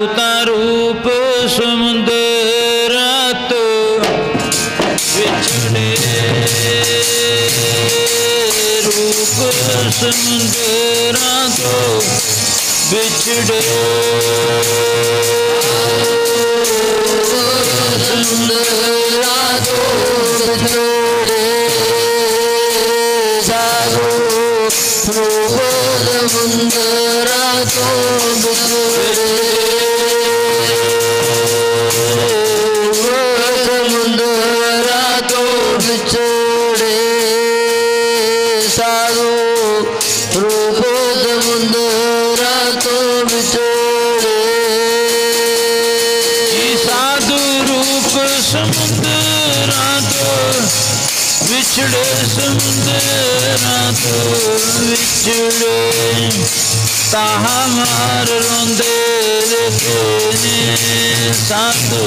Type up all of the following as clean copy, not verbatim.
रूप समुंदरा तो बिछड़े, रूप समुंदरा तो बिछड़े, समुंदरा तो बिछड़े, साधु रूप समुंदरा तो बिछड़े, बिछड़े, साधु रूप समुंदरा तो बिछड़े, साधु रूप समुंदरा तो बिछड़े, समुंदरा तो बिछड़े, ताहा मार रोंदे देखे, साधु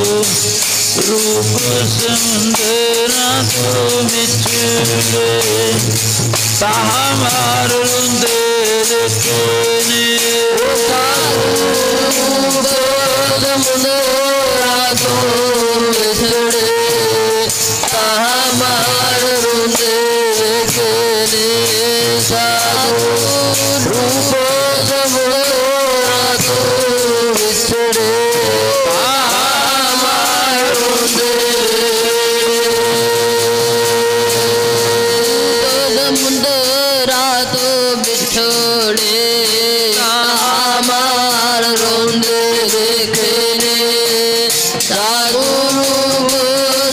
रूप समुंदरा तो बिछड़े, ताहा मार रोंदे देखे, रूप समुंदरा तो बिछड़े, ताहा मार रोंदे देखे, साधु रूप समुंदरा तो बिछड़े, समुंदरा तो बिछड़े, मार रोंदे देखे, साधु रूप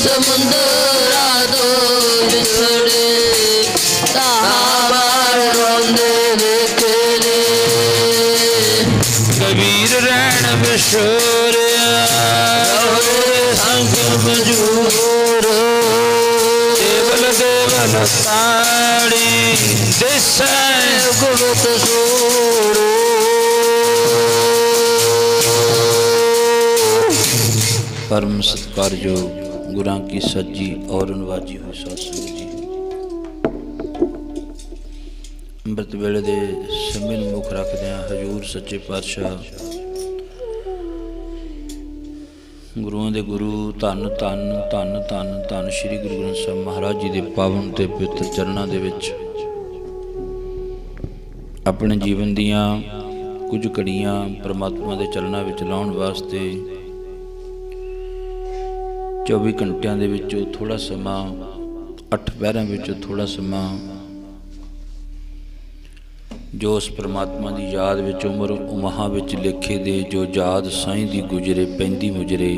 समुंदरा तो बिछड़े, मार रोंदे देखे, कबीर रैन बिछोरिया संग मजूर, देवल देवल ताड़ी दिशा गुरुत सूर, परम सत्कारयोग गुरां की सज्जी और नवाजी हुई साध संगत जी, ਅੰਮ੍ਰਿਤ ਵੇਲੇ ਦੇ ਸਮੇਂ ਨੂੰ ਮੁੱਖ ਰੱਖਦਿਆਂ ਹਜ਼ੂਰ ਸੱਚੇ ਪਾਤਸ਼ਾਹ ਗੁਰੂਆਂ ਦੇ ਗੁਰੂ ਧੰਨ ਧੰਨ ਧੰਨ ਧੰਨ ਧੰਨ ਸ਼੍ਰੀ ਗੁਰੂ ਗ੍ਰੰਥ ਸਾਹਿਬ ਮਹਾਰਾਜ ਜੀ ਦੇ ਪਾਵਨ ਤੇ ਪਵਿੱਤਰ ਚਰਨਾਂ ਦੇ ਵਿੱਚ ਆਪਣੇ ਜੀਵਨ ਦੀਆਂ ਕੁਝ ਘੜੀਆਂ ਪਰਮਾਤਮਾ ਦੇ ਚਰਨਾਂ ਵਿੱਚ ਲਾਉਣ ਵਾਸਤੇ 24 ਘੰਟਿਆਂ ਦੇ ਵਿੱਚੋਂ ਥੋੜ੍ਹਾ ਸਮਾਂ 8 ਪਹਿਰਾਂ ਵਿੱਚੋਂ ਥੋੜ੍ਹਾ ਸਮਾਂ जो उस परमात्मा की याद विच उम्र उमहा विच लेखे दे जो याद साईं दी गुजरे पैंदी मुजरे,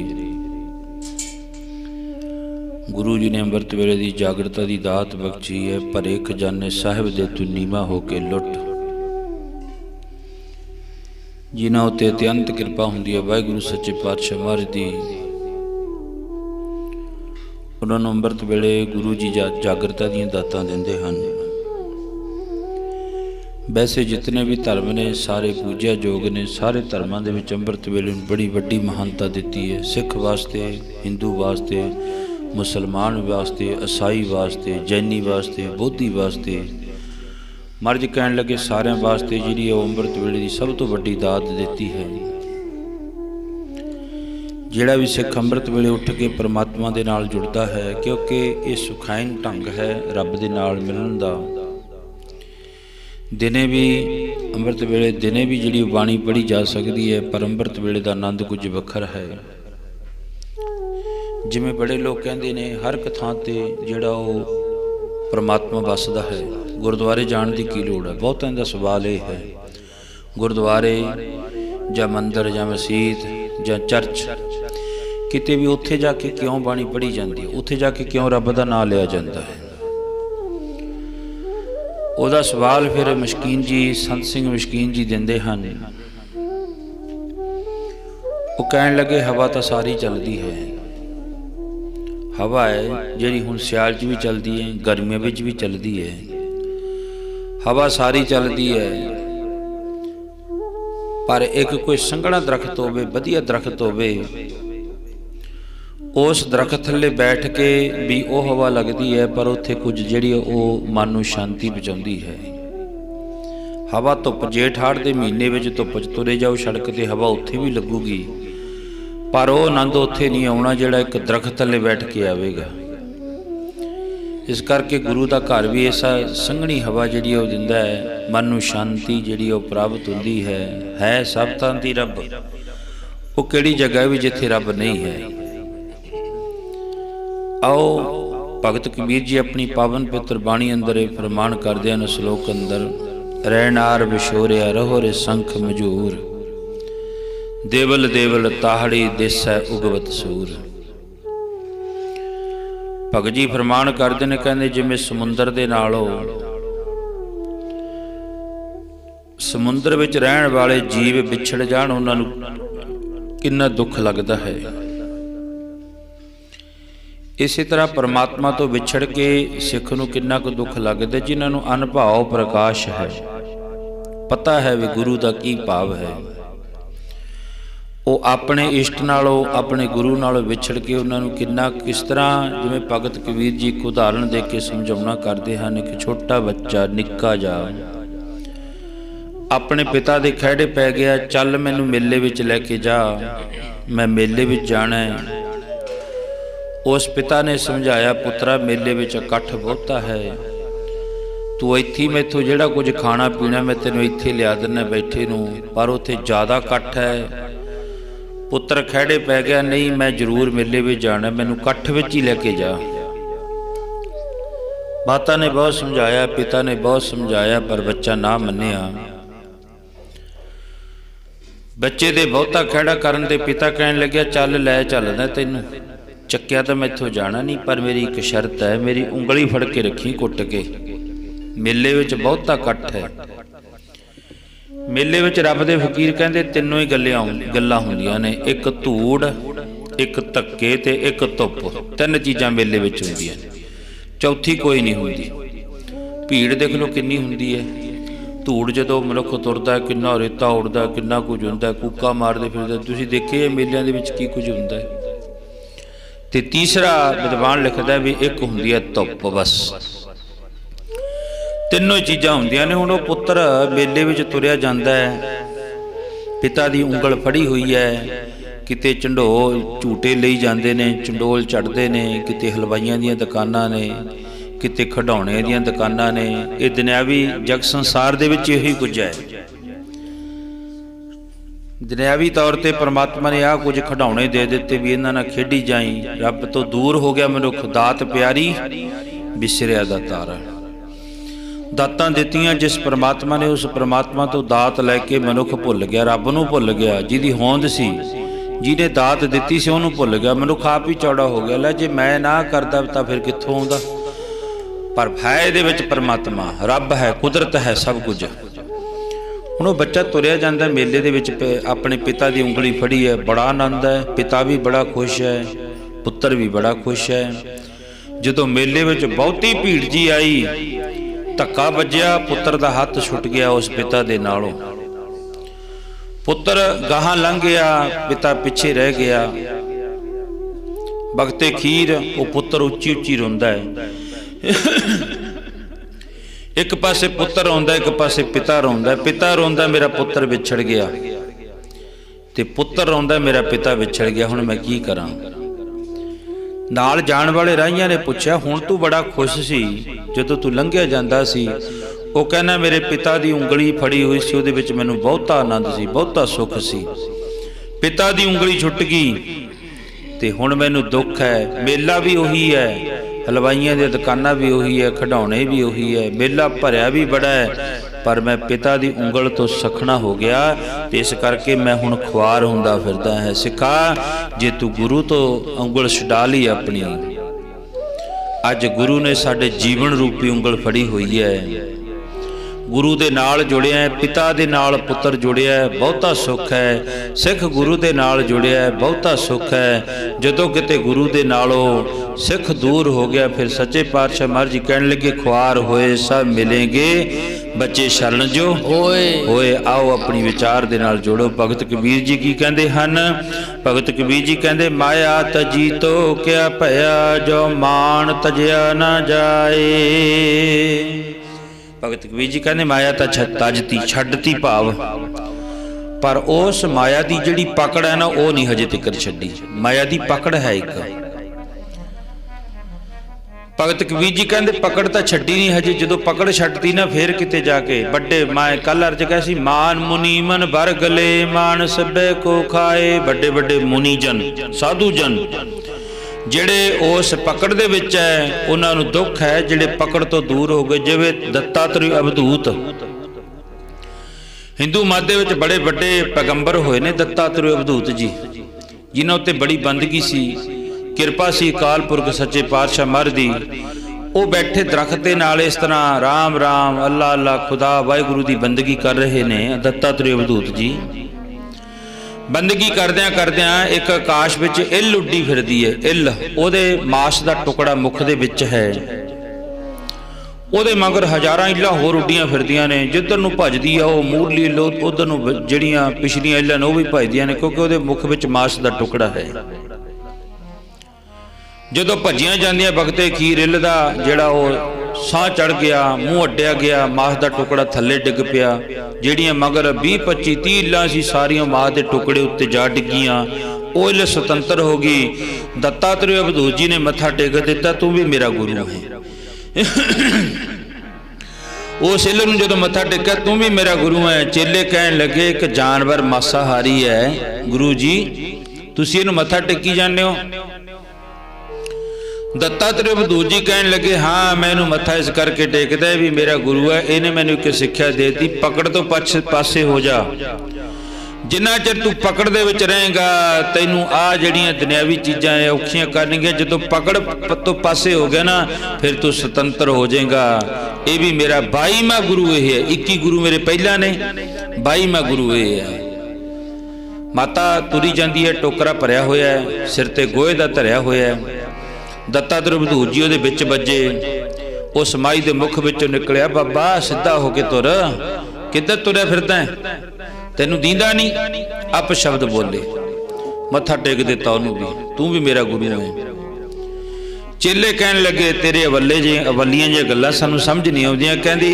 गुरु जी ने अंमृत वेले की जागरता की दात बख्शी है, भरे खजाने साहिब दे तू नीवा होके लुट, जिन्हां उत्ते अत्यंत कृपा हुंदी है वाहिगुरू सच्चे पातशाह महाराज दी, उन्हां नूं अंमृत वेले गुरु जी जागरता दीआं दातां दिंदे हन। वैसे जितने भी धर्म ने सारे पूजा योग ने, सारे धर्मां दे विच अंमृत वेले नूं बड़ी वड्डी महानता दित्ती है, सिख वास्ते, हिंदू वास्ते, मुसलमान वास्ते, ईसाई वास्ते, जैनी वास्ते, बोधी वास्ते, मर्ज कहण लगे सारिਆਂ वास्ते जिहड़ी अंमृत वेले दी सब तो वड्डी दात दित्ती है। जिहड़ा भी सिख अंमृत वेले उठ के परमात्मा दे नाल जुड़दा है, क्योंकि ये सुखाइन ढंग है रब दे नाल मिलण दा। दिने भी अंमृत वेले दिने भी जिहड़ी बाणी पढ़ी जा सकती है, पर अंमृत वेले का आनंद कुछ वखर है। जिवें बड़े लोग कहते हैं हर एक थां ते जिहड़ा वो परमात्मा वसदा है, गुरुद्वारे जाण दी की लोड़ है। बहुतां दा सवाल यह है, गुरुद्वारे जां मंदिर जां मसीत जां चर्च किते भी उत्थे जाके क्यों बाणी पढ़ी जाती है, उत्थे जाके क्यों रब दा नाम लिया जाता है। ਉਹਦਾ सवाल फिर मशकीन जी संत सिंह मशकीन जी देंदे हन। वो कहन लगे हवा तो सारी चलती है, हवा है जी हुण सियाल च भी चलती है, गर्मियों में भी चलती है, हवा सारी चलती है, पर एक कोई संघना दरख्त होवे, वधिया दरख्त होवे, उस दरख्त थले बैठ के भी वो हवा लगती है, पर उत्थे कुछ जिहड़ी वो मन नूं शांति पहुँचाउंदी है। हवा धुप जेठ हाड़ के महीने में धुप च तुरे जाओ सड़क ते हवा उत्थे भी लगूगी, पर वो आनंद उत्थे नहीं आना जिहड़ा एक दरख्त थल्ले बैठ के आवेगा। इस करके गुरु का घर भी ऐसा संघनी हवा जिहड़ी वो दिंदा है, मन नूं शांति जिहड़ी वो प्राप्त हुंदी है सब तां दी रब। वो किहड़ी जगह भी जिथे रब नहीं है। आओ भगत कबीर जी अपनी पावन पवित्र बाणी अंदर फरमान करदे हैं श्लोक अंदर, रैनार विछोरिया रहो रे संख मजूर, देवल देवल ताहड़ी देसै उगवत सूर। भगत जी फरमान करते हैं, कहते जिवें समुंदर दे नालों समुंदर विच रहण वाले जीव विछड़ जाण उन्हां नूं किन्ना दुख लगता है, इसी तरह परमात्मा तो विछड़ के सिख नूं किन्ना कुछ दुख लगता, जिन्हां नूं अनभाव प्रकाश है, पता है भी गुरु का की भाव है। वो अपने इष्ट नालों अपने गुरु नालों विछड़ के उन्होंने किन्ना किस तरह, जिवें भगत कबीर जी एक उदाहरण दे के समझाउणा करते हैं। एक छोटा बच्चा निक्का जा अपने पिता दे खैड़े पै गया, चल मैनू मेले विच लैके जा, मैं मेले विच जाना है। उस पिता ने समझाया, पुत्रा मेले विच इकट्ठ बहुता है, तू इत्थे मैथों जिहड़ा कुछ खाना पीना मैं तेनों इत्थे लिया दिना बैठे नूं, पर उत्थे ज़्यादा इकट्ठ है। पुत्र खैड़े पै गया, नहीं मैं जरूर मेले में जाना, मैनू कट्ठ विच ही लैके जा। माता ने बहुत समझाया, पिता ने बहुत समझाया, पर बच्चा ना मन्निया। बच्चे दे बहुता खैड़ा करन दे पिता कहन लग्या, चल लै चलदा तैनू, चक्या तो मैथों जाना नहीं, पर मेरी एक शर्त है, मेरी उंगली फड़ के रखी कुट के, मेले विच बहुता कट्ठ है। मेले विच रब दे फकीर कहंदे तीनों ही गल्लां हुंदियां ने, एक धूड़, एक धक्के ते एक धुप, तीन चीज़ां मेले विच हुंदियां ने, चौथी कोई नहीं हुंदी। भीड़ देख लो किन्नी हुंदी है, धूड़ जदों मनुख तुरदा है किन्ना रेता उड़दा, किन्ना कुछ हुंदा, कूका मारदे फिरदे, तुसीं देखिए मेलिਆਂ ਦੇ ਵਿੱਚ ਕੀ कुछ हुंदा है। ते तीसरा विद्वान लिखदा भी एक हुंदी है धुप, बस तीनों चीज़ां हुंदियां ने। हुण पुत्र मेले विच तुरिया जांदा है, पिता दी उंगल फड़ी हुई है, किते झंडोल झूटे लई जांदे ने, चंडोल चढ़दे ने, किते हलवाइयां दीयां दुकानां ने, किते खिडौणे दीयां दुकानां ने। ये दुनियावी जग संसार दे विच यही कुछ है। दुनियावी तौर पर परमात्मा ने आ कुछ खिडौणे दे दिते भी इन्हां नाल खेडी जाई, रब तो दूर हो गया मनुख, दात प्यारी विसरिया दा तारा। दातां दित्तियां जिस परमात्मा ने, उस परमात्मा तो दात लैके मनुख भुल गया, रब नूं भुल गया, जिहदी होंद सी, जिहने दात दित्ती सी उहनूं भुल गया। मनुख आप ही चौड़ा हो गया, लै जे मैं ना करदा तां फिर कित्थों आउंदा। पर है इहदे विच परमात्मा, रब है, कुदरत है, सब कुछ। हुण वो बच्चा तुरिया जांदा मेले दे विच, अपने पिता दी उंगली फड़ी है, बड़ा आनंद है, पिता भी बड़ा खुश है, पुत्र भी बड़ा खुश है। जदों मेले विच बहुती भीड़ जी आई, धक्का वज्जिया, पुत्र दा हथ छुट गया उस पिता दे नालों। पुत्र गाहां लंघ गया, पिता पिछे रह गया। बगते खीर वो पुत्र उच्ची उच्ची रोंदा है। एक पासे पुत्र रोंदा, एक पासे पिता रोंदा। पिता रोंदा मेरा पुत्र विछड़ गया, ते पुत्र रोंदा मेरा पिता विछड़ गया, हुण मैं की करां। नाल जाण वाले राहियां ने पुछया, हुण तू बड़ा खुश सी, जदों तू लंघिया जांदा सी, वो कहना मेरे पिता दी उंगली फड़ी हुई सी, उहदे विच मैनूं बहुता आनंद सी, बहुता सुख सी। पिता दी उंगली छुट गई ते हुण मैनूं दुख है। मेला भी उही है, हलवाइयां दी दुकानां भी उही है, खिडौणे भी उही है, मेला भरिया भी बड़ा है, पर मैं पिता दी उंगल तो सखना हो गया, ते इस करके मैं हुण खुआर हुंदा फिरदा है। सिखा जे तू गुरु तो उंगल छुड़ा ली अपनी, अज गुरु ने साडे जीवन रूपी उंगल फड़ी हुई है। गुरु दे नाल जुड़िया है, पिता दे नाल पुत्र जुड़िया है, बहुता सुख है। सिख गुरु दे नाल जुड़िया है, बहुता सुख है। जदों किते गुरु दे नालों सिख दूर हो गया, फिर सच्चे पातशाह महाराज जी कहने लगे, खुआर होए सब मिलेंगे, बच्चे शरण जो होए। आओ अपनी विचार दे नाल जोड़ो। भगत कबीर जी की कहते हैं? भगत कबीर जी कहते, माया तजी तो क्या भया, जो मान तजिया ना जाए। भगत कबीर जी कहते माया तो तजती छड्डती भाव, पर उस माया की जिहड़ी पकड़ है ना वो नहीं हजे तक छड्डी। माया की पकड़ है एक। भगत कबीर जी कहते पकड़ तो छड्डी नहीं हजे, जो पकड़ छड्डती ना फिर किते जाके बड़े मैं कल अर्ज कहा सी मान मुनि मन भर गले मान सभे को खाए। बड़े बड़े मुनि जन साधु जन जिहड़े उस पकड़ दे विच है उन्हां नूं दुख है, जिहड़े पकड़ तो दूर हो गए। जिवें दत्तात्रेय अवधूत हिंदू मत दे विच बड़े बड़े पैगंबर होए ने दत्तात्रेय अवधूत जी, जिन्हां उत्ते बड़ी बंदगी सी, किरपा सी अकाल पुरख सच्चे पातशाह महाराज दी। वो बैठे दरख्त दे नाल इस तरह राम राम अल्लाह अल्लाह खुदा वाहिगुरू दी बंदगी कर रहे ने दत्तात्रेय अवधूत जी। बंदगी करदियां करदियां एक आकाश विच इल उड्डी फिरदी है। इल ओदे मास दा टुकड़ा मुख दे विच है, ओदे मगर हज़ारां इल्लां होर उड्डियां फिरदियां ने। जिधर नूं भजदी आ वो मूरली इल उधर नूं जिहड़ियां पिछलियां इल्लां ने वो भी भजदियां ने, क्योंकि ओदे मुख विच मास दा टुकड़ा है। जदों भजियां जांदियां बगते खीर इल दा जिहड़ा वो साह चढ़ गया, मूँह अड्डिया गया, मास का टुकड़ा थले डिग पिया। जिहड़ियां मगर 20-25-30 इल्लां सी सारियां मास के टुकड़े उत्ते जा डिगियां, वो इल स्वतंत्र हो गई। दत्तात्रेय अवधूत जी ने मत्था टेक दिता, तू भी मेरा गुरु है। उस इल नूं जदों मत्था टेकिया तू भी मेरा गुरु है, चेले कहन लगे एक जानवर मासाहारी है, गुरु जी तुसीं इहनूं मत्था टेकी जांदे हो। दत्तात्रेय अवधूत जी कहन लगे हाँ मैं इहनूं मत्था इस करके टेकदा है भी मेरा गुरु है, इहने मैनूं एक सिक्ख्या देती, पकड़ तो पासे हो जा। जिन्ना चिर तू पकड़ दे विच रहेगा तैनूं आ जिहड़ियां दुनियावी चीज़ां औखियां करनगियां, जदों पकड़ तो पासे हो गया ना फिर तू स्वतंत्र हो जाएगा। ये भी मेरा 22वां गुरु ये है। 21 गुरु मेरे पहला ने, 22वां गुरु ये है। माता तुरी जाती है, टोकरा भरिया होया है, सिर ते गोहे दा धरिया होया है। दत्तात्रेय अवधूत जी उहदे विच बजे, उस माई दे मुख विचों निकलिया बाबा सीधा हो के तुर, किधर तुरया फिरदा है, तैनूं दींदा नहीं। अप शब्द बोले, मत्था टेक दिता उहनूं भी, तू भी मेरा गुरु है। चेले कहन लगे तेरे अवले जे अवलियां जी गल्लां सानूं समझ नहीं आउंदियां। कहंदी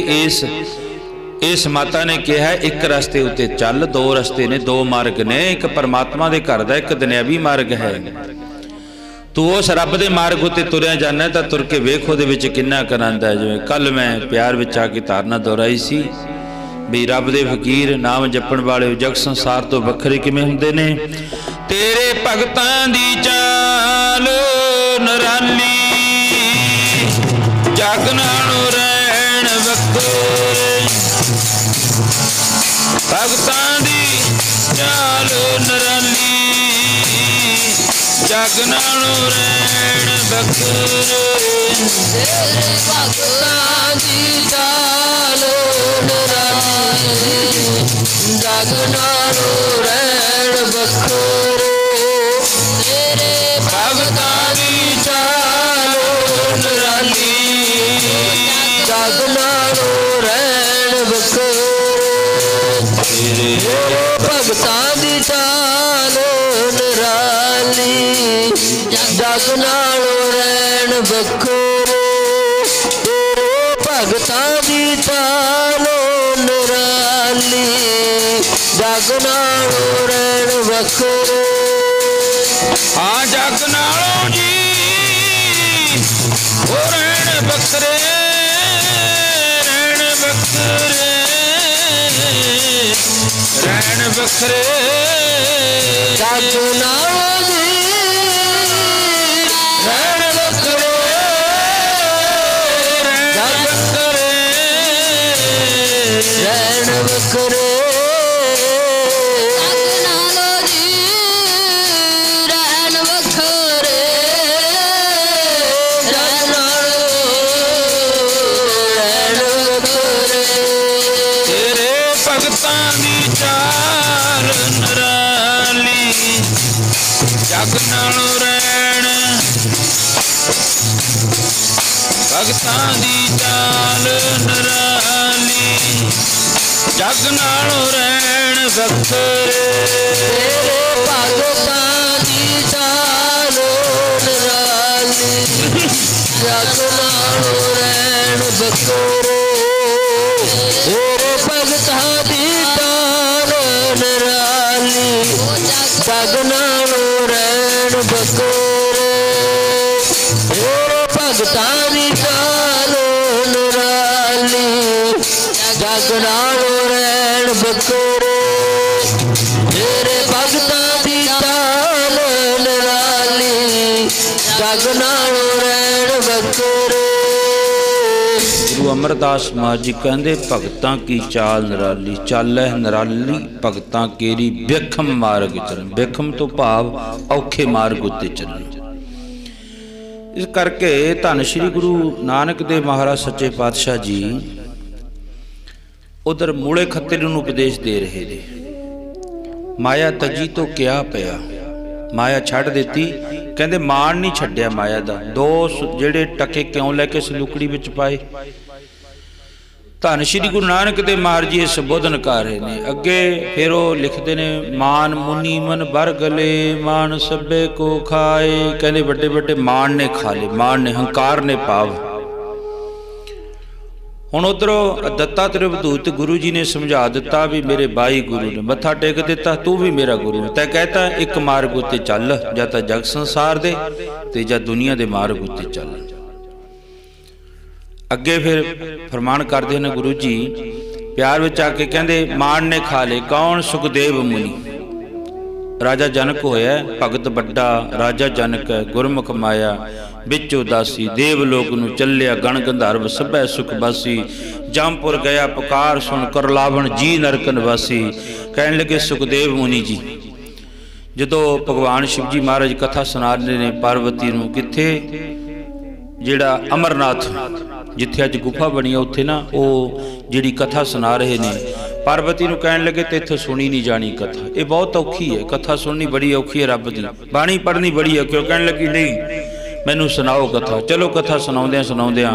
इस माता ने कहा एक रस्ते उत्ते चल, दो रस्ते ने, दो मार्ग ने, एक परमात्मा दे घर दा, एक दुनियावी मार्ग है। तू उस रब दे मार्ग उत्ते तुरया जाना तो तुर के वेख उहदे विच किन्ना आनंद है। जिवें कल मैं प्यार विच आके धारना दोहराई सी भी रब दे फकीर नाम जपण वाले जग संसार तो वखरे किवें हुंदे ने। तेरे भगतां दी चाल नराली, जग नालों रहण वखरे, भगतां दी चाल नराली, जग नालों रहण वखरे। तेरे भगतां दी चाल नराली, जग नालों रहण वखरे। तेरे भगतां दी चाल नराली, जग नालों रहण वखरे। तेरे भगतां दी चाल नराली, जग नालों रहण वखरे। तेरे भगतां दी चाल नराली, जग नालों रहण वखरे। हाँ जग नालों जी हो रहण वखरे, रहण वखरे, रहण वखरे। जग नालों जी रहण वखरे, रहण वखरे, रहण वखरे। जग नालों रहण, भगतां दी चाल नराली, जग नालों रहण वखरे। तेरे भगतां दी चाल नराली, जग नालों रहण वखरे। रैन बकोरे तेरे भगतां दी चाल निराली जग नालों रैन बकोरे तेरे भगतां दी चाल निराली जग नालों रैन बकोरे। गुरु अमरदास महाराज जी कहते भगतां की चाल निराली, चाल है निराली भगतां केरी बेखम मार्ग चलन। बेखम तो भाव औखे मार्ग उत्ते चलन। इस करके धन श्री गुरु नानक देव महाराज सच्चे पातशाह जी उधर मूले खत्ते नूं उपदेश दे रहे ने। माया तजी तो क्या पिया, माया छड़ देती। कहते मान नहीं छड्या माया दा। दो जेड़े टके क्यों लैके सलूकड़ी विच पाए। धन श्री गुरु नानक देव महाराज जी संबोधन कर रहे हैं। अगे फिर वो लिखते ने मान मुनि मन बर गले मान सभे को खाए। कहते बड़े बड़े मान ने खा ले, मान ने हंकार ने पाव। हुण उधरों दत्तात्रेय अवधूत गुरु जी ने समझा दिता भी मेरे बाई गुरु ने मत्था टेक दिता, तू भी मेरा गुरु है। तै कहता एक मार्ग उत्ते चल, या तो जग संसार दे ते या दुनिया दे मार्ग उत्ते चल। अगे फिर फरमान करते हैं गुरु जी प्यार विच आके कहते मान ने खा ले। कौन? सुखदेव मुनि। राजा जनक होया भगत बड़ा राजा जनक है। गुरमुख माया बिच उदासी देवलोक नूं चलिया गण गंधर्व सभै सुख बासी। जमपुर गया पुकार सुन कर लावण जी नरक निवासी। कहने लगे सुखदेव मुनि जी जदों भगवान शिव जी महाराज कथा सुना रहे ने पार्वती नूं कित्थे जिहड़ा अमरनाथ जिथे अज गुफा बनी है उत्थे ना वो जिहड़ी कथा सुना रहे ने पार्वती नूं कहण लगे तेथों सुनी नहीं जानी कथा। ये बहुत औखी है, कथा सुननी बड़ी औखी है, रब दी बाणी पढ़नी बड़ी औखी। कहण लगी नहीं मैनू सुनाओ कथा। चलो कथा सुनाउंदियां सुनाउंदियां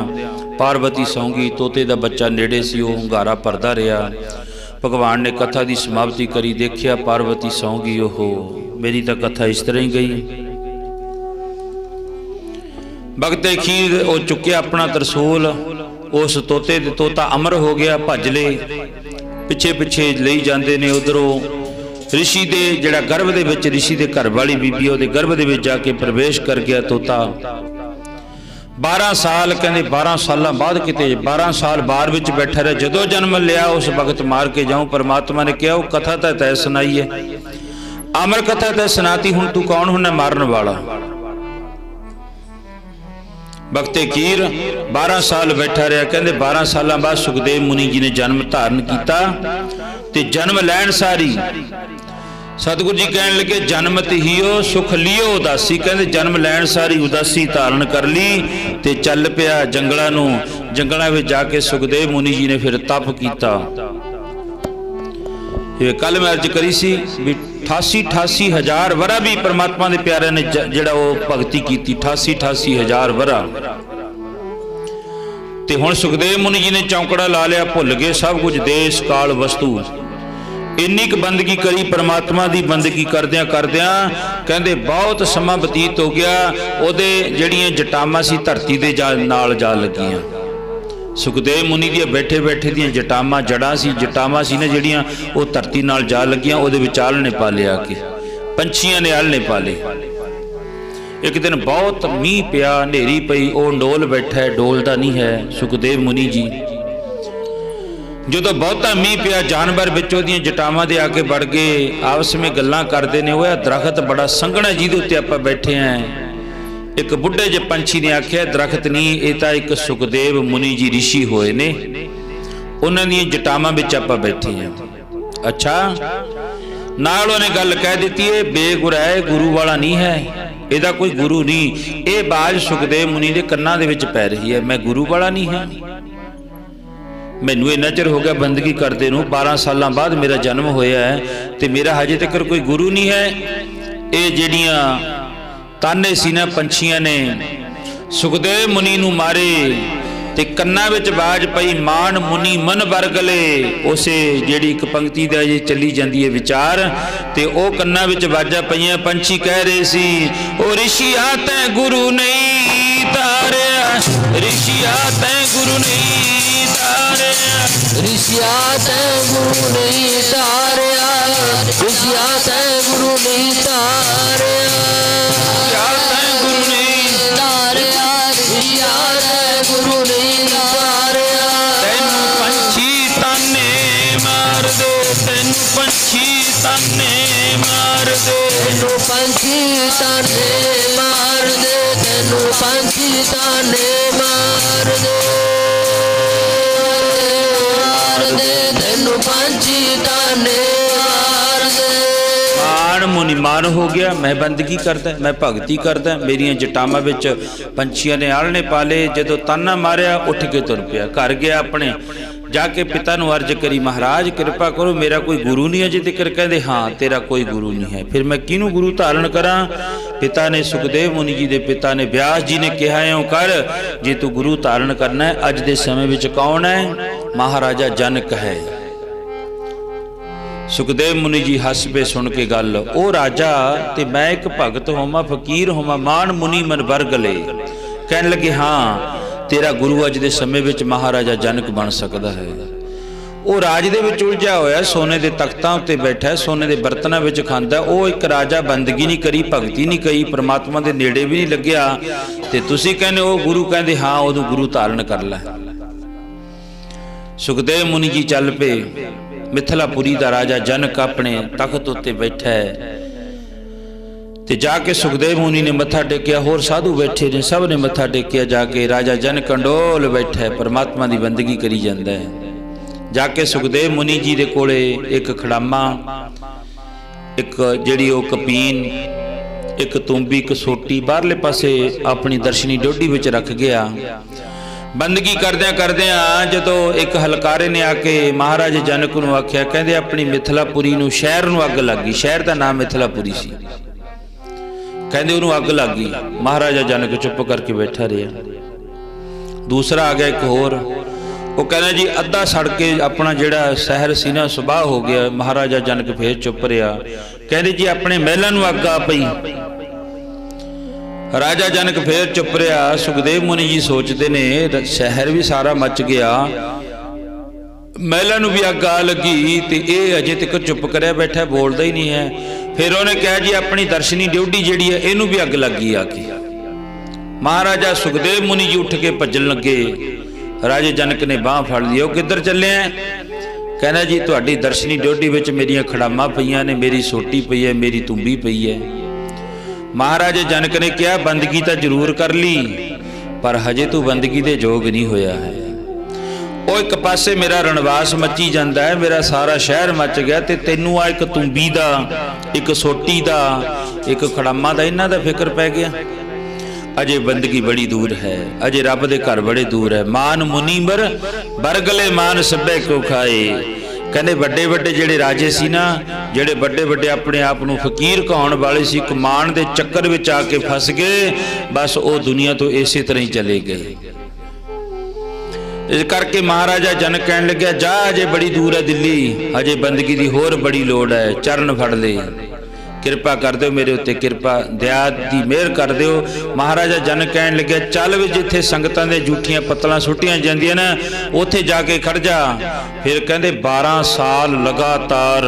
पार्वती सौंगी। तोते दा बच्चा नेड़े सी, वो hunगारा भरदा रहा। भगवान ने कथा की समाप्ति करी, देखिया पार्वती सौंगी। ओहो मेरी तो कथा इस तरह ही गई। भगते खीर वो चुक्या अपना तरसूल, उस तोते तोता अमर हो गया, भज ले पिछे पिछे ले जाते ने। उधरों ऋषि दे जिहड़ा गर्भ दे विच ऋषि दे घर वाली बीबी उहदे गर्भ दे विच जाके प्रवेश कर गया तोता। 12 साल कहते 12 साल बाद किते 12 साल बार विच बैठा रहा। जदों जन्म लिया उस वक्त मार के जाऊं। परमात्मा ने कहा वो कथा तो तै सुनाई है, अमर कथा तै सुनाती, हुण तू कौन हुन्ना मारन वाला। भगते खीर 12 साल बैठा रहा। कहते 12 साल बाद सुखदेव मुनि जी ने जन्म धारण किया। ते जन्म लैण सारी सतगुरु जी कहने लगे जन्मत हियो सुख लियो उदासी। कहते जन्म लैण सारी उदासी धारण कर ली ते चल पिया जंगलों नूं। जंगलों में जाके सुखदेव मुनि जी ने फिर तप किया। कल मैं अर्ज करी सी भी 88 हज़ार वरा भी परमात्मा के प्यारे ने जिहड़ा वो भगती की 88 हज़ार वरा। ते हुण सुखदेव मुनि जी ने चौंकड़ा ला लिया, भुल गए सब कुछ देश काल वस्तु। इन्नी क बंदगी करी परमात्मा की बंदगी करदियां करदियां कहते बहुत समा बतीत हो गया। उहदे जिहड़ियां जटामां सी धरती दे नाल जा लगियां। सुखदेव मुनि दी बैठे बैठे दियां जटामां जड़ा सी जटामां सी ने जिहड़ियां वो धरती नाल जा लगियां। उहदे विच आल ने पा लिया के पंछियां ने आल ने पा ले। एक दिन बहुत मीह पिया, नेरी पई, वो डोल बैठा है, डोलदा नहीं है सुखदेव मुनि जी। जो बहुता मीह पिया जानवर बिचों दियां जटावां दे आके बढ़ गए, आपस में गल्लां करदे ने। वो दरखत बड़ा संघना जिहदे उत्ते आपां बैठे हैं। एक बुढ़े जे पंछी ने आख्या दरखत नहीं, ये तो एक सुखदेव मुनि जी ऋषि होए ने, उन्हां दीयां जटावां विच आपां बैठे हैं। अच्छा नाल उहने गल कह दी है बेगुरा है, गुरु वाला नहीं है, इहदा कोई गुरु नहीं। ये बाज सुखदेव मुनि के कन्नां दे विच पै रही है, मैं गुरु वाला नहीं है। मैनू इन्ना चिर हो गया बंदगी करते नूं, 12 साल बाद मेरा जन्म होया है ते मेरा हजे तक कोई गुरु नहीं है। ये जिहड़ियां ताने सी ना पंछियां ने सुखदेव मुनि नूं मारे ते कन्ना विच बाज पई मान मुनि मन बरगले। उसे जिहड़ी एक पंक्ति दा जे चली जांदी है विचार ते ओ कन्ना विच बाजा पईयां। पंछी कह रहे सी ओ ऋषिया तैं गुरु नहीं तारिया, ऋषिया तैं गुरु नहीं तारिया, ऋषिया तैं गुरु नहीं तारिया, ऋषिया तैं गुरु नहीं तारिया। तेनू पंछी ताने मार दे, तेनू पंछी ताने मार दे, तेनू पंछी ताने मार दे। मान मुनि मान हो गया, मैं बंदगी करदा, मैं भगती करदा, मेरिया जटावां विच पंछियां ने आलने पाले। जदों ताना मारिया उठ के तुर पिया, घर गया अपने, जाके पिता नूं अर्ज करी, महाराज कृपा करो, मेरा कोई गुरु नहीं है। जे तिकर कहंदे हाँ तेरा कोई गुरु नहीं है, फिर मैं किहनूं गुरु धारण करा। पिता ने सुखदेव मुनि जी दे पिता ने व्यास जी ने कहा इउं कर, जे तू गुरु धारण करना है अज दे समय विच कौन है? महाराजा जनक है। सुखदेव मुनि जी हस पे सुन के गल, ओ राजा ते मैं एक भगत होवां, फकीर होवां, मान मुनि मन वर्ग ले। कहन लगे हाँ तेरा गुरु अज दे समय विच महाराजा जनक बन सकदा है। वो राज दे विच उलझा होया, सोने दे तख्तां उत्ते बैठा, सोने दे बर्तनां विच खांदा। वो एक राजा बंदगी नहीं करी, भगती नहीं करी, परमात्मा दे नेड़े भी नहीं लग्या, ते तुसीं कहंदे ओ गुरु कहंदे हाँ उदों गुरु धारण कर लै। सुखदेव मुनि जी चल पे। मिथिलापुरी दा राजा जनक अपने तख्त उत्ते बैठा है, ते जाके सुखदेव मुनि ने मत्था टेकिया, होर साधु बैठे ने, सब ने मत्था टेकिया। जाके राजा जनक कंडोल बैठा है, परमात्मा की बंदगी करी जाता है। जाके सुखदेव मुनि जी दे कोले एक खड़ामा, एक जिहड़ी ओ कपीन, एक तुंबी, एक सोटी बाहरले पासे अपनी दर्शनी डोडी विच रख गया। बंदगी करदियां करदियां जदों एक हलकारे ने आके महाराज जनक नूं आख्या, कहंदे अपनी मिथिलापुरी नूं शहर नूं अग लग गई। शहर का नाम मिथिलापुरी सी। कहंदे उन्होंने अग लग गई। महाराजा जनक चुप करके बैठा रहा। दूसरा आ गया एक होर, वो कहना जी अद्धा सड़ के अपना जिहड़ा शहर सी ना सुबाह हो गया। महाराजा जनक फिर चुप रहा। कहते जी अपने महलों नूं अग आ पई। राजा जनक फिर चुप रहा। सुखदेव मुनि जी सोचते ने शहर भी सारा मच गया, महलों नूं भी अग आ लगी, तो ये अजे तक चुप करया बैठा, बोलता ही नहीं है। फिर उन्हें कहा जी अपनी दर्शनी ड्यूटी जिहड़ी है इनू भी अग लग गई आके। महाराजा सुखदेव मुनि जी उठ के भजन लगे। राजे जनक ने बांह फड़ ली, किधर चले हैं? कहना जी तुहाडी दर्शनी ड्यूटी विच मेरियां खड़ामां पईयां ने, मेरी सोटी पई है, मेरी तुंबी पई है। महाराजे जनक ने कहा बंदगी तो जरूर कर ली, पर हजे तू बंदगी दे जोग नहीं होया है। वो एक पासे मेरा रणवास मची जाता है, मेरा सारा शहर मच गया, ते तेनू आ एक तुंबी दा, एक सोटी दा, एक खड़ामा दा, इन्हां दा फिक्र पै गया। अजे बंदगी बड़ी दूर है, अजे रब दे घर बड़े दूर है। मान मुनि मर बरगले मान सभे को खाए। कहने बड़े बड़े जेड़े राजे सी ना, जेड़े बड़े बड़े अपने आप नूं फकीर कहाउण वाले सी, कमान दे चक्कर विच आके फस गए। बस वो दुनिया तो इसे तरह ही चले गए। इस करके महाराजा जनक कहन लग्या जा अजे बड़ी दूर है दिल्ली, अजे बंदगी दी होर बड़ी लोड़ है, चरण फड़ ले, कृपा कर दो मेरे उत्ते, कृपा दया दी मेहर कर दो। महाराजा जनक कहन लग्या चल वे जिथे संगतां दे झूठियां पत्तलां सुट्टियां जांदियां ना उत्थे जाके खड़ जा। फिर कहंदे 12 साल लगातार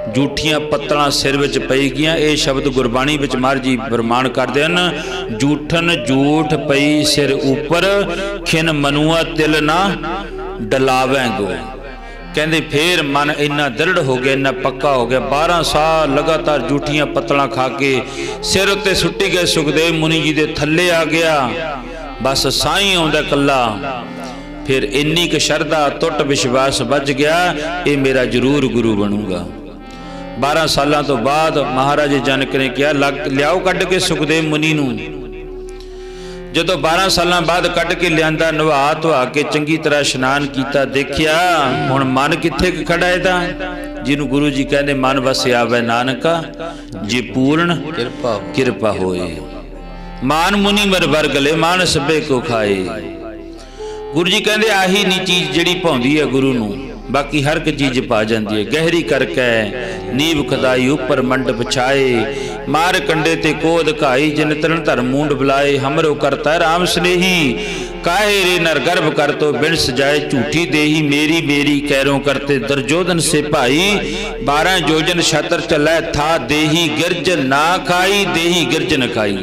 झूठियां पत्तलां सिर विच पई गियां। ये शब्द गुरबाणी विच महाराज जी प्रमाण करदे हन, झूठन झूठ पई सिर ऊपर, खिन मनुआ तिल ना डलावें गो। कहते फिर मन इन्ना दृढ़ हो गया, इन्ना पक्का हो गया। 12 साल लगातार झूठियां पत्तलां खा के सिर उत्ते सुट्टी गए। सुखदेव मुनि जी दे थल्ले आ गया, बस साई आउंदा कल्ला। फिर इन्नी क शरधा टुट विश्वास बच गया, ये मेरा जरूर गुरु बनूंगा। 12 सालों तो बाद महाराजे जनक ने कहा लियाओ कढ़ के सुखदेव मुनि नूं। जदों 12 सालों बाद कढ़ के लियांदा, नवा धुआ के चंगी तरह इशनान किया, देखिया हुण मन कित्थे खड़ा है दा, जिन्हों गुरु जी कहते मन वस आवे नानका, जे पूर्ण कृपा होए। मान मुनि मर वर्गले मान सभे को खाए। गुरु जी कहते आही नी चीज जिहड़ी भाउंदी है गुरु नूं, बाकी हर एक चीज पा जाती है। गहरी करके नींव खदाई उपर मंडप छाए, मार कंडे ते कोद घाई, जिन तरण धर्म मूंड बुलाए। हमरो करता राम स्नेही, काहे रे नर गर्भ कर तो बिन सजाए। झूठी देही मेरी मेरी कैरों करते, दुर्योधन से भाई 12 जोजन छतर चलै था। देही गिरज ना खाई, देही गिरज न खाई।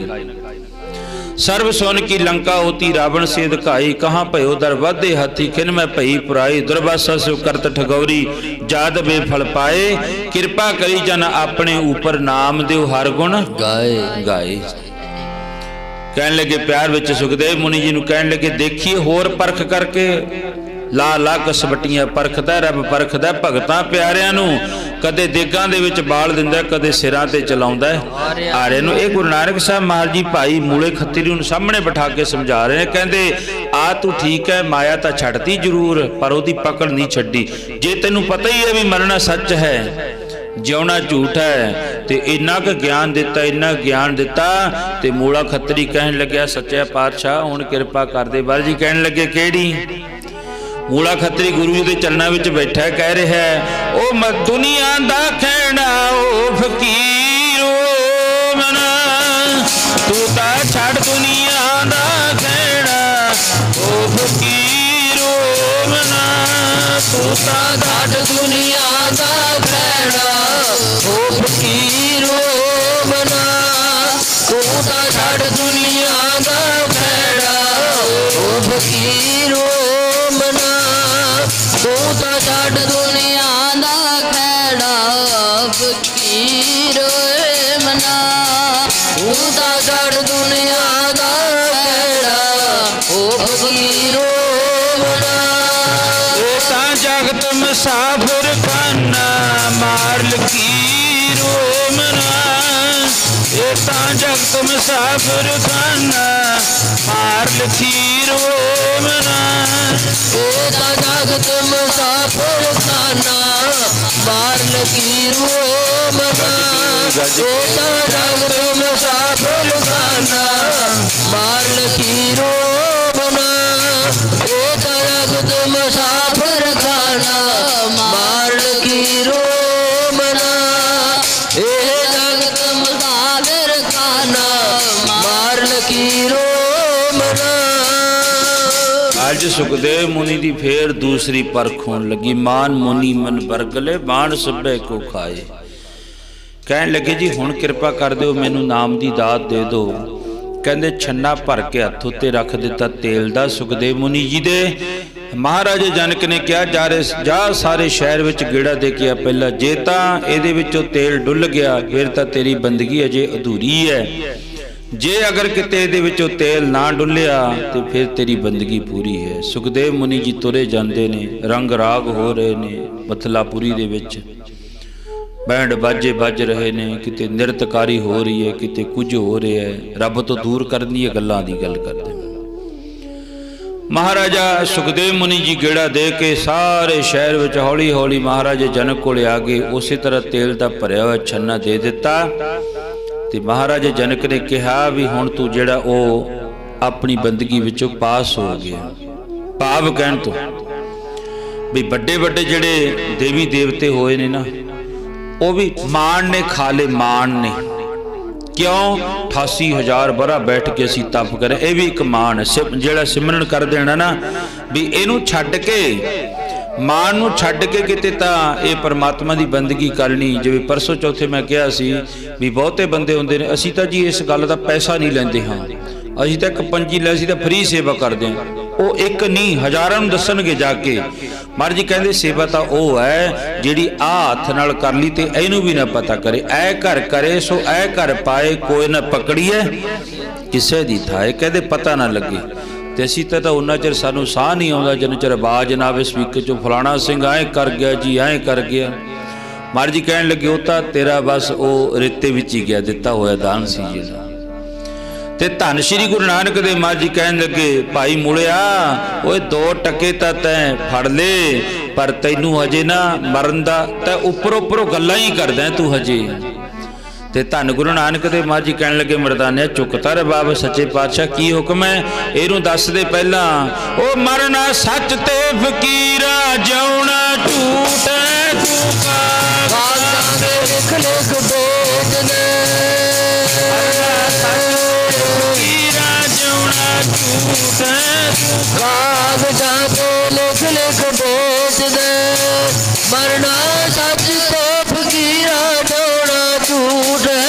सर्व सुन की लंका होती रावण से दिखाई, कहाँ भयो दर वाधे हाथी खिन में भई पुराई, दुर्वासा सो करत ठगौरी जाद बेफल पाए, कृपा करी जन अपने ऊपर नाम देव हर गुण गाए गाए। कहन लगे प्यार विच सुखदेव मुनि जी नूं कहन लगे देखिए होर परख करके ला ला कसबटियां परखदा रब परखदा भगतां प्यारियां नूं, कदे देगां दे विच बाल दिंदा कदे सिरां ते चलाउंदा आरे नूं। ये गुरु नानक साहब महाराज जी भाई मूले खत्तरी नूं सामने बिठा के समझा रहे हैं, कहंदे आ तू ठीक है माया तां छड्डती जरूर पर ओहदी पकड़ नहीं छड्डी। जे तैनूं पता ही है भी मरना सच है जिउना झूठ है ते इन्ना क ज्ञान दिता इन्ना ज्ञान दिता ते मूला खत्तरी कहन लग्या सच्चा पातशाह हुण किरपा कर दे। बाल जी कहन लगे केड़ी? मूला खत्तरी गुरु जी के चरणों में बैठा कह रहा है ओ मैं दुनिया दा कहना ओ फकीरो मना, तू ता छड़ दुनिया दा कहना ओ फकीरो मना, तू ता छड़ दुनिया दा कहना ओ फकीरो मना, तू ता छड़ दुनिया दा कहना ओ फकीरो मना, तू तो छड़ दुनिया दा खैड़ा फकीर मना, तू तो छड़ दुनिया दा खैड़ा ओ फकीर मना। ये ता जगत मुसाफिर खाना मार लकीर मना, ये ता जगत मुसाफिर खाना मार लकीर मना, ये ता जगत मुसाफिर खाना मार लकीर मना, ये ता जगत मुसाफिर खाना मार लकीर मना, ये ता जगत मुसाफिर खाना मार लकीर मना, ये जगत मुसाफिर खाना मार लकीर मना। आज सुखदेव मुनि दी फेर दूसरी परख होने लगी। मान मुनि मन बरगले बाण सभे को खाए। कहन लगे जी हुण किरपा कर दो मैनू नाम दी दात दे दो। कहंदे छन्ना भर के हथ उत्ते रख दिता तेल दा सुखदेव मुनि जी दे। महाराजे जनक ने कहा जा सारे शहर विच गेड़ा दे के आ पहला, जे तां इहदे विचों तेल डुल गया फिर तां तेरी बंदगी अजे अधूरी है, जे अगर किते दे विचों तेल ना डुलिया तो फिर तेरी बंदगी पूरी है। सुखदेव मुनि जी तुरे जाते ने, रंग राग हो रहे ने मथलापुरी दे विच, बैंड बाजे बज रहे ने, किते नृतकारी हो रही है किते कुछ हो रहा है, रब तो दूर करनी है गल्लां दी गल करदे। महाराजा सुखदेव मुनि जी गेड़ा दे के सारे शहर विच हौली हौली महाराजे जनक कोले आ गए। उस तरह तेल का भरिया हुआ छन्ना दे दिता ते महाराजे जनक ने कहा भी हुण तू जिहड़ा ओ अपनी बंदगी विचों पास हो गया। भाव कहण तो भी बड़े बड़े जिहड़े देवी देवते होए ने ना वो भी मान ने खा ले, मान ने क्यों 88,000 बरा बैठ के असी तप करें, यह भी एक मान है। जिहड़ा सिमरन कर देना ना भी इनू छड्ड के मान नू छड्ड के किते तां ये परमात्मा की बंदगी करनी। जिवें परसों चौथे मैं कहा सी भी बहुते बंदे हुंदे ने, असी तां जी इस गल दा पैसा नहीं लैंदे हाँ, असी तां एक पंजी लै असी तां फ्री सेवा करदे हां। वो एक नहीं हज़ारां नूं दस्सणगे जाके। महाराज जी कहंदे सेवा तां ओह है जिहड़ी आ हत्थ नाल कर ली ते इहनूं भी ना पता करे, ऐ घर करे सो ऐ घर पाए, कोई ना पकड़ीए किसे दी थाए, कहंदे पता ना लगे। तो असी तो उन्ना चिर सानू साह नहीं आता जिन्ना चिर आवाज़ ना आवे स्पीकर चो फलाना सिंह ऐ कर गया जी ऐ कर गया। महाराज जी कहन लगे वो तो तेरा बस वो रेते विच ही गया, दिता होया दान सी जी दा। ते धन श्री गुरु नानक देव महाराज जी कहन लगे भाई मुड़िया ओए 2 टके तां तैं फड़ ले पर तैनू हजे ना मरन दा तैं उपर उपरों गल्लां ही करदा तू हजे। ते धन गुरु नानक देव महाराज जी कहन लगे मर्दाने चुक तर बाबा सच्चे पातशाह की हुक्म है, इहनूं दस दे पहला। ओ मरना सच ते फकीरा जाउना झूठ है तू कागज़ां दे लिख लिख बेच दे, मरना सच ते फकीरा जाउना झूठ है तू कागज़ां दे लिख लिख बेच दे, मरना सच ते फकीरा जाउना झूठ है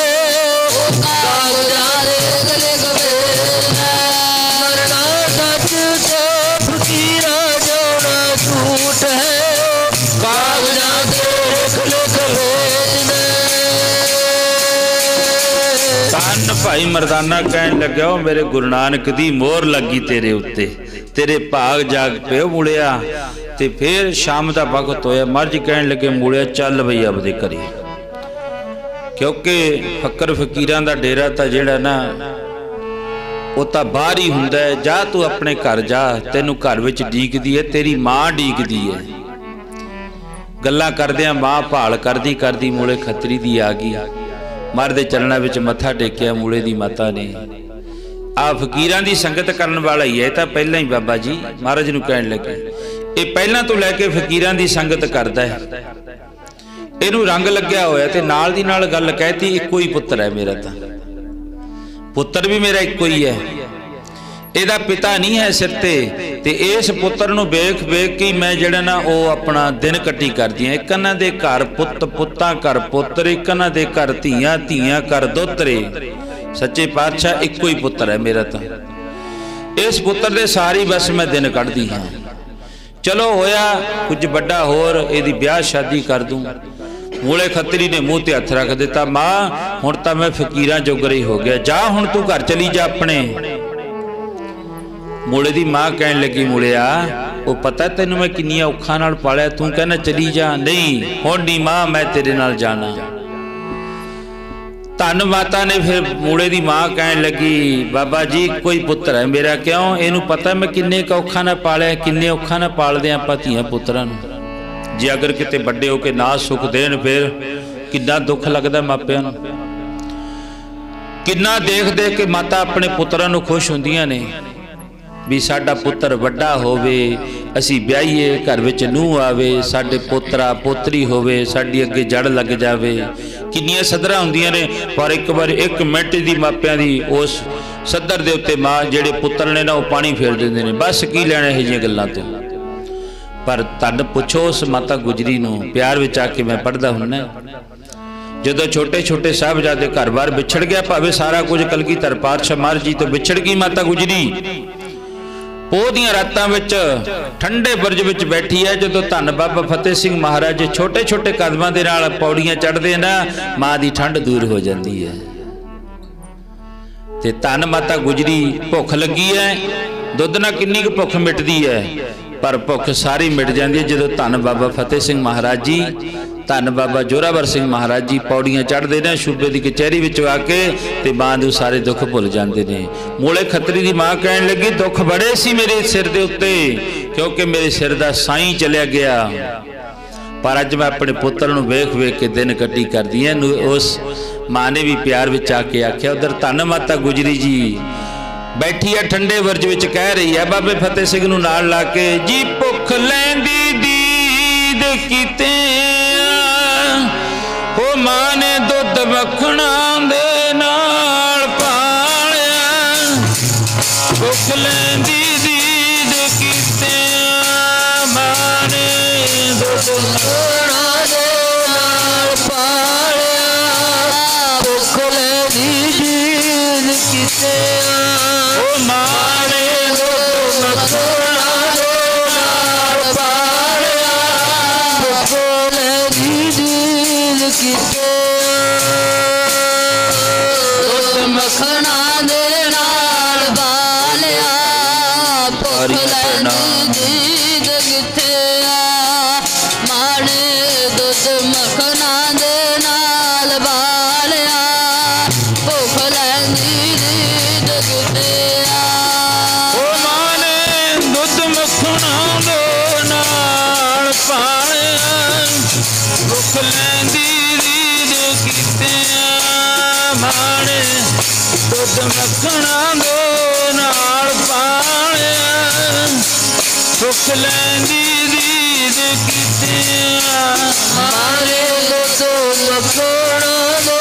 कागज़ां दे लिख लिख बेच दे, धन भाई मरदाना कहन लग्या मेरे गुरु नानक दी मोहर लगी तेरे उत्ते, तेरे भाग जाग पे मुड़िया। ते फिर शाम का वक्त होया, महाराज कहन लगे मुड़िया चल बई आपदे घरे, क्योंकि फकर फकीरां दा डेरा तां जिहड़ा ना वो तां बाहर ही हुंदा है। जा तू अपने घर जा, तैनूं घर विच ढीकदी है, तेरी मां ढीकदी है। गल्लां करदियां मां भाल करदी करदी मूले खतरी दी आ गई, महाराज दे चरणा विच मत्था टेकिया मूले दी माता ने। आ फकीरां दी संगत करन वाला ही है, तां पहलां ही बाबा जी महाराज नूं कहण लगे ये पहलां तो लैके फकीरां दी संगत करदा है, इनू रंग लग्या होया ते नाल दी नाल गल कहती इक्को ही पुत्र है मेरा, तां पुत्र भी मेरा इक्को ही है, इहदा पिता नहीं है सिर ते इस पुत्र नूं वेख वेख के मैं जिहड़ा ना वो अपना दिन कट्टी करदी हां। इक इन्हां दे घर पुੱਤ पुੱਤਾਂ घर पुत्र, इक इन्हां दे घर धीआं धीआं घर दोतरे। सच्चे पातशाह इक्को ही पुत्र है मेरा, तां इस पुत्र दे सारी बस मैं दिन कढ़दी हां। चलो होया कुछ बड़ा होर इहदी ब्याह शादी कर दूं। मूले खतरी ने मूँह ते हथ रख दिता, मां हुण तां मैं फकीरां जोगरे हो गया, जा हुण तू घर चली जा अपने। मूले दी मां कहन लगी मूलिया वो पता तैनूं मैं किन्नियां औखां नाल पालिया, तू कहना चली जा। नहीं हुण नहीं मां, मैं तेरे नाल जाना। धन माता ने फिर मूले दी मां कहन लगी बाबा जी कोई पुत्र है मेरा, क्यों इनू पता मैं किन्ने औखां नाल पालिया, किन्ने औखां नाल पालदे आपां धीआं पुत्रां नूं। जे अगर किते बड़े हो के ना सुख देन फिर कितना दुख लगता मापिਆਂ नूं। कितना देख देख के माता अपने पुत्रां नूं खुश हुंदियां ने भी साडा पुत्र वड्डा होवे, असी ब्याहीए घर विच नूह आवे, साडे पोतरा पोतरी होवे, साडी अगे जड़ लग जावे। किन्नियां सदरां हुंदियां ने, पर एक बार एक मिनट दी मापिਆਂ दी उस सदर दे उत्ते मां जेड़े पुत्र ने ना वो पानी फेर दिंदे ने। बस की लैणा इहो जिहियां गल्लां तो। पर धन पुछो उस माता गुजरी नूं प्यार विच आके मैं पढ़दा हुन्ना, जदों छोटे छोटे साहिबजादे घर बार विछड़ गया, भावें सारा कुछ कलगीधर पातशाह महाराज जी तो विछड़ गई माता गुजरी। पोह दीआं रातां विच ठंडे बुरज विच बैठी है, जदों धन बाबा फतेह सिंह महाराज छोटे छोटे कदमां दे नाल पौड़ियां चढ़दे ना, मां दी ठंड दूर हो जाती है। ते धन माता गुजरी भुख लगी है, दुध ना किन्नी क भुख मिटदी है, पर भुख सारी मिट जाती है जदों धन बाबा फतेह सिंह महाराज जी, धन बाबा जोरावर सिंह महाराज जी पौड़ियां चढ़ते हैं सूबे की कचहरी विच आके, ते मां नूं सारे दुख भुल जाते हैं। मूले खतरी की मां कहन लगी दुख बड़े सी मेरे सिर दे उत्ते, क्योंकि मेरे सिर दा साईं चलिया गया, पर अज मैं अपने पुत्र नूं वेख वेख के दिन कट्टी करदी हां। उस मां ने भी प्यार विच आके आख्या। उधर धन माता गुजरी जी बैठी है ठंडे बुरज विच, कह रही है बाबे फतेह सिंह नूं नाल ला के, जी भुख लैंदी दीद कीते हो, मां ने दुध मखणा दे नाल पालिया। भुख लैंदी दीद कीते मां ने दुध मखणा दे नाल पालिया। भुख लैंदी दीद कीते माने दुध मखणा दे नाल पालिया। भुख लैंदी दीद कीते दुध मखणा दे नाल पालिया। भुख लैंदी दीद कीते माने दुध मखणा दे नाल पालिया। भुख लैंदी दीद कीते भुख लैंदी दीद कीते माने दुध मखणा दे नाल पालिया। भुख लैंदी दीद कीते माने दुध मखणा दे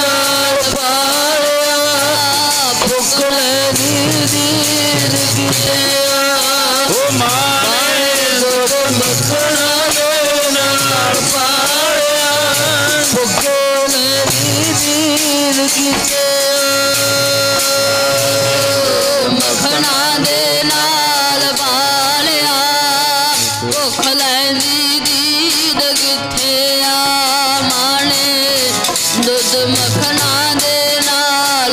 नाल पालिया। भुख लैंदी दीद कीते माने दुध मखणा दे नाल पालिया। भुख लैंदी दीद कीते मखणा दे नाल पालिया। भुख लैंदी दीद कीते माने दुध मखणा दे नाल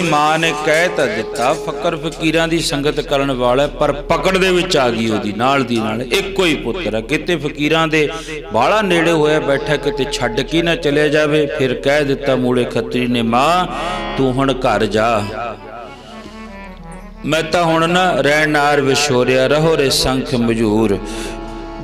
मां ने कह तां दिता फकर फकीरां दी संगत करन वाला, पर पकड़ दे विच आ गई ओदी नाल दी नाल। इक्को ही पुत्र है, किते फकीरां दे बाला नेड़े होया बैठा, किते छड्ड के ना चले जावे। फिर कह दिता मूले खत्री ने, मां तू हुण घर जा, मैं तो हुण ना रहन नार विछोरिया, रहो रे संख मजूर।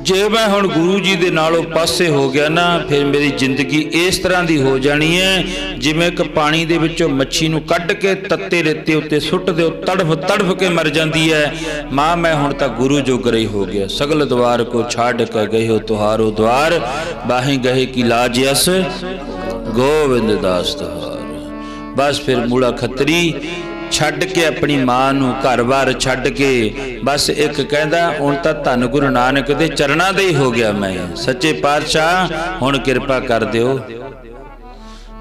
जे मैं हुण गुरु जी दे नालों पासे हो गया ना, फिर मेरी जिंदगी इस तरह की हो जानी है जिवें एक पानी दे विचों मच्छी नूं कढ के तत्ते रेते उत्ते सुट दे, तड़फ तड़फ के मर जाती है। मां मैं हुण तां गुरु जोगरा ही हो गया। सगल द्वार को छाड़ के गए हो तुहारो द्वार, बाहें गए की लाज यस गोविंद दास तुहार। बस फिर मूला खत्री छड्ड के अपनी मां नूं घर बार छड्ड के बस एक कहंदा हुण तां धन गुरु नानक दे चरणां दे ही हो गया। मैं सच्चे पातशाह हुण किरपा कर दिओ,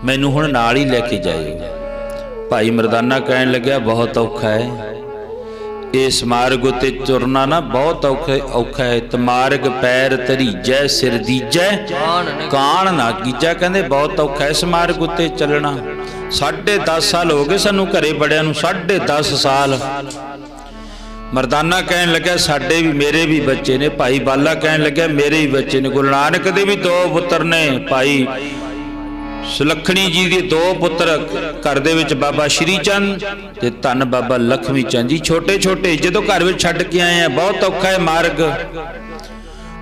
मैनू हुण नाल ही लैके जाइओ। भाई मरदाना कहन लग्या बहुत औखा है इस मार्ग उत्ते तुरना ना, बहुत औखा है। तमार्ग पैर धरीजै सिर दीजै कान ना कीजै। कहंदे बहुत औखा है इस मार्ग उत्ते चलना। 10.5 साल हो गए सानू घरे बड़िया नूं, 10.5 साल। मरदाना कहन लग्या साडे भी मेरे भी बच्चे ने। भाई बाला कहन लग्या मेरे भी बच्चे ने। गुरु नानक दे भी 2 पुत्र ने। भाई सुलखणी जी के 2 पुत्र घर दे विच बाबा श्री चंद ते धन बाबा लक्ष्मी चंद जी, छोटे छोटे जदों घर विच छड्ड के आए हैं। बहुत औखा है मार्ग।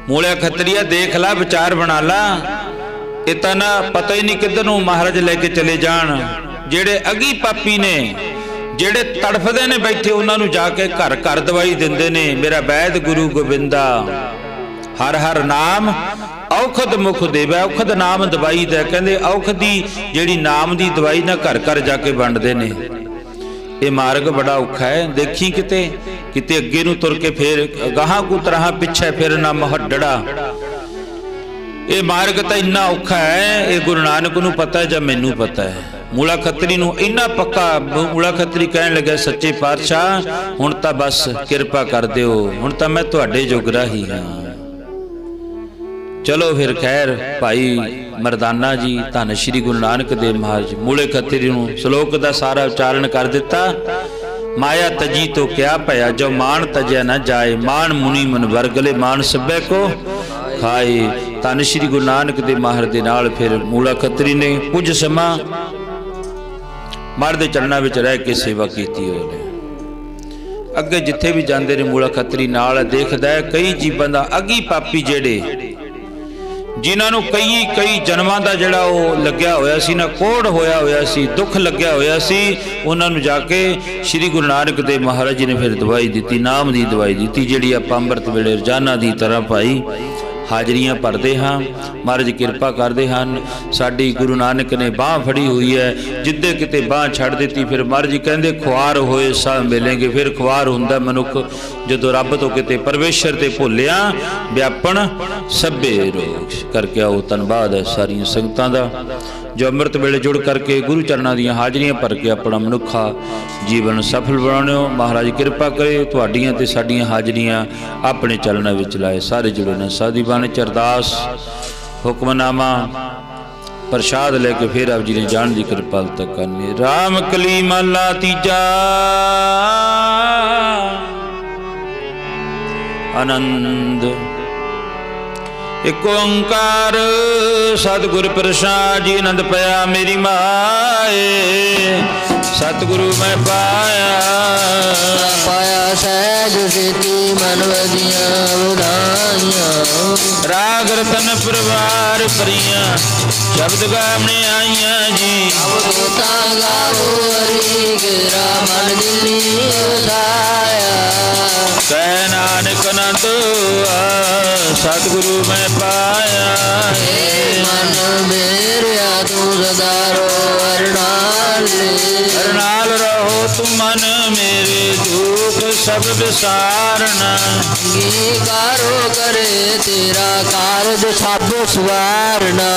मूलिया खत्रिया देख ला, विचार बना ला, इतना ना पता ही नहीं किधर नूं महाराज लेके चले जान। जेड़े अगी पापी ने, जेड़े तड़फदे ने बैठे, उन्होंने जाके घर घर दवाई दिंदे ने। मेरा वैद गुरु गोबिंदा हर हर नाम औखद मुख देवै। औखद नाम दवाई दा। कहंदे औखदी जेड़ी नाम दी दवाई ना घर घर जाके वंडदे ने। ये मार्ग बड़ा औखा है। देखी किते किते अगे नूं तुर के फिर गाहां को तरह पिछे फिर ना महड्डड़ा। ये मार्ग तो इन्ना औखा है, ये गुरु नानक नूं पता है या मैनू पता है। मूला खत्री नूं इन्ना पक्का। मूला खत्री कहन लग्या सच्चे पातशाह हुण तां बस किरपा कर दिओ, हुण तां मैं तुहाडे जोगरा ही हाँ। चलो फिर खैर भाई मरदाना जी धन श्री गुरु नानक देव महाराज मूले खत्री नूं श्लोक का सारा उच्चारण कर दिता। माया तजी तो क्या भया, जो मान तजया न जाए, मान मुनि मन वर्गले, मान सभे को खाए। धन श्री गुरु नानक देव महाराज दे नाल फिर मूला खत्री ने कुछ समा महाराज दे चरणों विच रह के सेवा कीती। अगे जिथे भी जाते ने मूला खत्री नाल देखदा है कई जीवां दा अगी पापी जेड़े जिन्हों कई जन्मां दा जिहड़ा वो लग्या होया सी ना, कोड़ होया होया सी, दुख लग्या होया सी, उन्होंने जाके श्री गुरु नानक देव महाराज जी ने फिर दवाई दी, नाम की दवाई दी, जिहड़ी आपां अंमृत वेले रोजाना की तरह भाई हाजरियां भरते हाँ। महाराज किरपा करते हैं। साडी गुरु नानक ने बाँह फड़ी हुई है, जिद्दे किते बाँह छड़ दी फिर महाराज जी कहते खुआर होए साह मिलेंगे। फिर खुआर हुंदा मनुख जदों रब तो किते परमेश्वर ते भुलिया व्यापन सभे रोग करके आओ। धन्नवाद है सारिया संगतां दा जो अमृत वेले जुड़ करके गुरु चरणों दी हाजरियां भर के अपना मनुखा जीवन सफल बनाने। महाराज किरपा करे तुहाडियां ते साडियां हाजरियां अपने चरणों विच लाए। सारे जुड़े ने साधी बाणी च अरदास हुक्मनामा प्रसाद लेके फिर आप जी ने जान की कृपालता करनी। राम कली महला तीजा आनंद एक ओंकार सतगुर प्रसाद जी आनंद पाया मेरी माए। सतगुरु मैं पाया सहज सिद्धि मन वदिया उड़ाइया। राग रतन परिवार परिया शब्द गावने आईया जी। मन दिल्ली उठाया कह नानक नंद सतगुरु मैं पाया। मन मेरे तू सदारो अरनाल रहो तुम मन मेरे दुख सब विसारना। कारो करे तेरा कारज सब सवारना।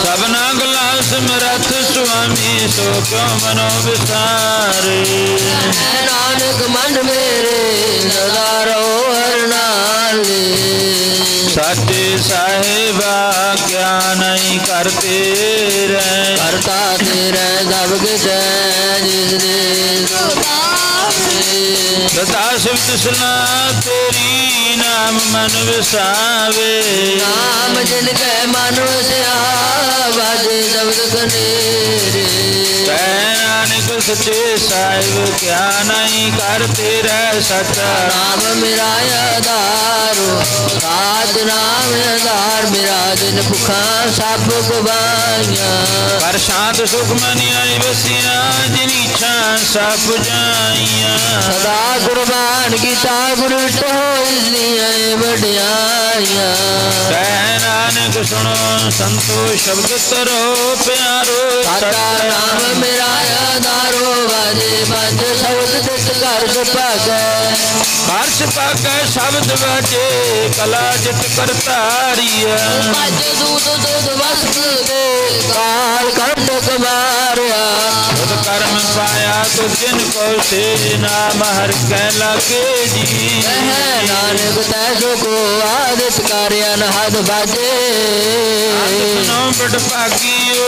सबना गला समरथ स्वामी सो क्यों मनो विसारे। नानक मन मेरे सदारो अरनाल माले। साचे साहिबा क्या नहीं करते रहे, करता तेरे सब किछ जिसने सदा सिफत सना तेरी नाम मन विसावे। नाम जिनके मन वसिया बाजे शब्द कनेरे। नानक सच्चे साहिब क्या नहीं करते रह सचा। नाम मेरा आधारो राज नाम आधार मेरा दिन भुखा सब गवाइया। पर शांत सुख मनि आई बसिया जिन इच्छा सब जाइया। सदा कुर्बान कीता गुरु तो इसलिए वड्याइया। नानक सुनो संतो शब्द तरो प्यारो। साचा नाम मेरा आधारो बाजे बज शब्द जित कर पागे। हर्ष पाकै शब्द बाजे कला जित करतारिया। बाजे दूध दूध वस्त दे काल कंटक मारिया। खुद कर्म पाया तो जिनको से नाम हर कह लागे जी। नानक तैसो को आदित कार्य नहद बाजे। बड़ भागियो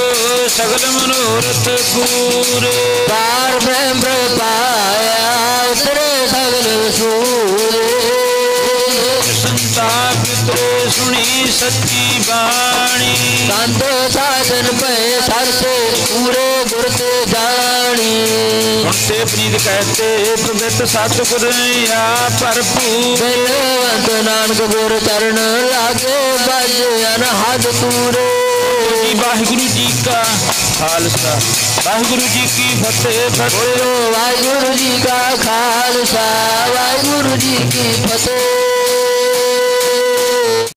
सगल मनोरथ पूरे। पार ब्रह्म पाया उतरे सगल सूरे। संता पितरे सुनी सच्ची बाणी। संतो साधन पे सरसे पूरे गुरते जानी। सुनते प्रीत कहते प्रगट सतगुर या भरपूर। बिलवंत नानक गुर चरण लागे बाजे अनहद तूरे। वाहिगुरु जी का खालसा वाहिगुरु जी की फतेह फतेह। वाहिगुरु जी का खालसा वाहिगुरु जी की फतेह।